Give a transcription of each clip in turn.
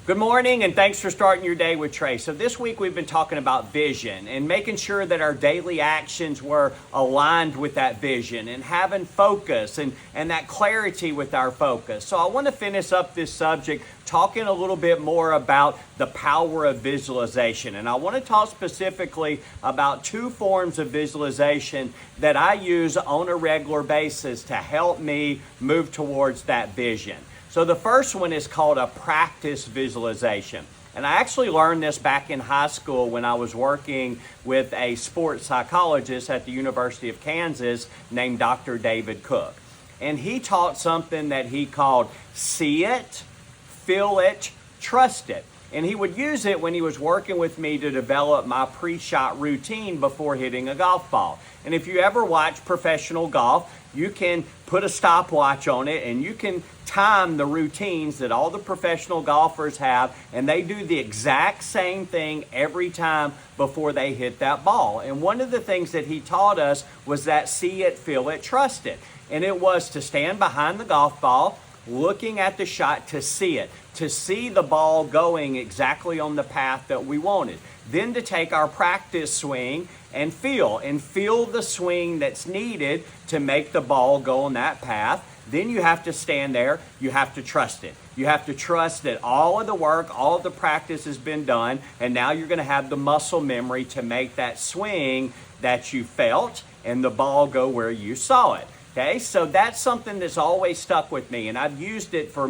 Good morning, and thanks for starting your day with Trey. So this week we've been talking about vision and making sure that our daily actions were aligned with that vision and having focus and that clarity with our focus. So I want to finish up this subject talking a little bit more about the power of visualization. And I want to talk specifically about two forms of visualization that I use on a regular basis to help me move towards that vision. So the first one is called a practice visualization. And I actually learned this back in high school when I was working with a sports psychologist at the University of Kansas named Dr. David Cook. And he taught something that he called see it, feel it, trust it. And he would use it when he was working with me to develop my pre-shot routine before hitting a golf ball. And if you ever watch professional golf, you can put a stopwatch on it and you can time the routines that all the professional golfers have, and they do the exact same thing every time before they hit that ball. And one of the things that he taught us was that see it, feel it, trust it. And it was to stand behind the golf ball, looking at the shot to see it, to see the ball going exactly on the path that we wanted. Then to take our practice swing and feel the swing that's needed to make the ball go on that path. Then you have to stand there, you have to trust it. You have to trust that all of the work, all of the practice has been done, and now you're going to have the muscle memory to make that swing that you felt and the ball go where you saw it. Okay, so that's something that's always stuck with me, and I've used it for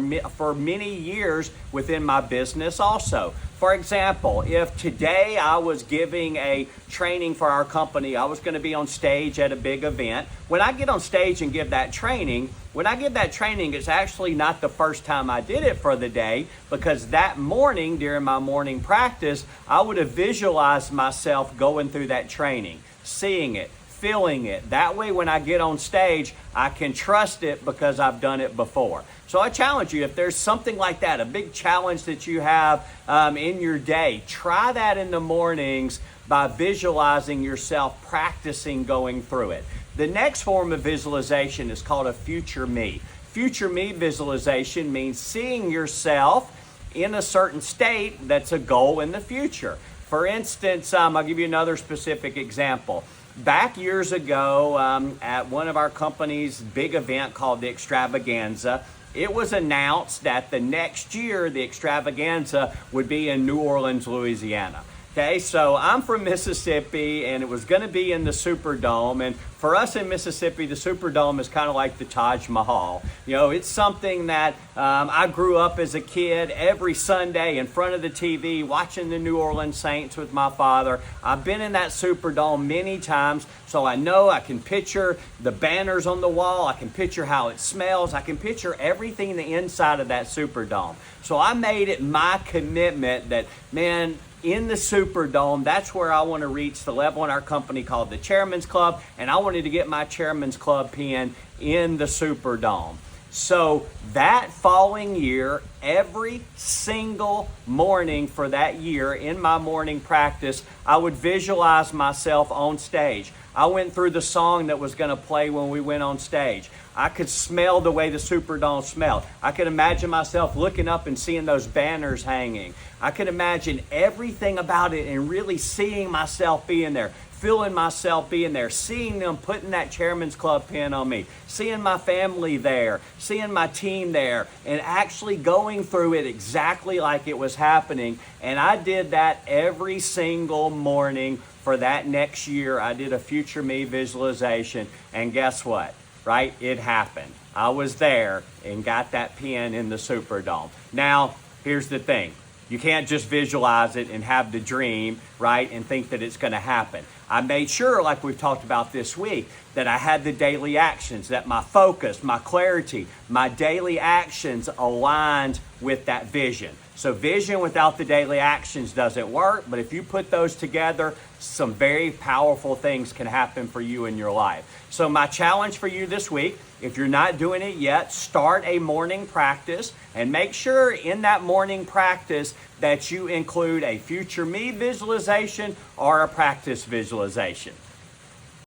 many years within my business also. For example, if today I was giving a training for our company, I was going to be on stage at a big event. When I get on stage and give that training, it's actually not the first time I did it for the day, because that morning during my morning practice, I would have visualized myself going through that training, seeing it, feeling it. That way, when I get on stage, I can trust it because I've done it before. So I challenge you, if there's something like that, a big challenge that you have in your day, try that in the mornings by visualizing yourself practicing going through it. The next form of visualization is called a future me. Future me visualization means seeing yourself in a certain state that's a goal in the future. For instance, I'll give you another specific example. Back years ago, at one of our company's big event called the Extravaganza, it was announced that the next year the Extravaganza would be in New Orleans, Louisiana. Okay, so I'm from Mississippi, and it was going to be in the Superdome. And for us in Mississippi, the Superdome is kind of like the Taj Mahal. You know, it's something that I grew up as a kid every Sunday in front of the TV watching the New Orleans Saints with my father. I've been in that Superdome many times, so I know I can picture the banners on the wall. I can picture how it smells. I can picture everything in the inside of that Superdome. So I made it my commitment that, man, in the Superdome, that's where I want to reach the level in our company called the Chairman's Club, and I wanted to get my Chairman's Club pin in the Superdome. So that following year, every single morning for that year in my morning practice, I would visualize myself on stage. I went through the song that was going to play when we went on stage. I could smell the way the Superdome smelled. I could imagine myself looking up and seeing those banners hanging. I could imagine everything about it and really seeing myself being there, feeling myself being there, seeing them putting that Chairman's Club pin on me, seeing my family there, seeing my team there, and actually going through it exactly like it was happening. And I did that every single morning for that next year. I did a future me visualization, and guess what? Right? It happened. I was there and got that pin in the Superdome. Now, here's the thing. You can't just visualize it and have the dream, right, and think that it's going to happen. I made sure, like we've talked about this week, that I had the daily actions, that my focus, my clarity, my daily actions aligned with that vision. So vision without the daily actions doesn't work, but if you put those together, some very powerful things can happen for you in your life. So my challenge for you this week, if you're not doing it yet, start a morning practice and make sure in that morning practice that you include a future me visualization or a practice visualization.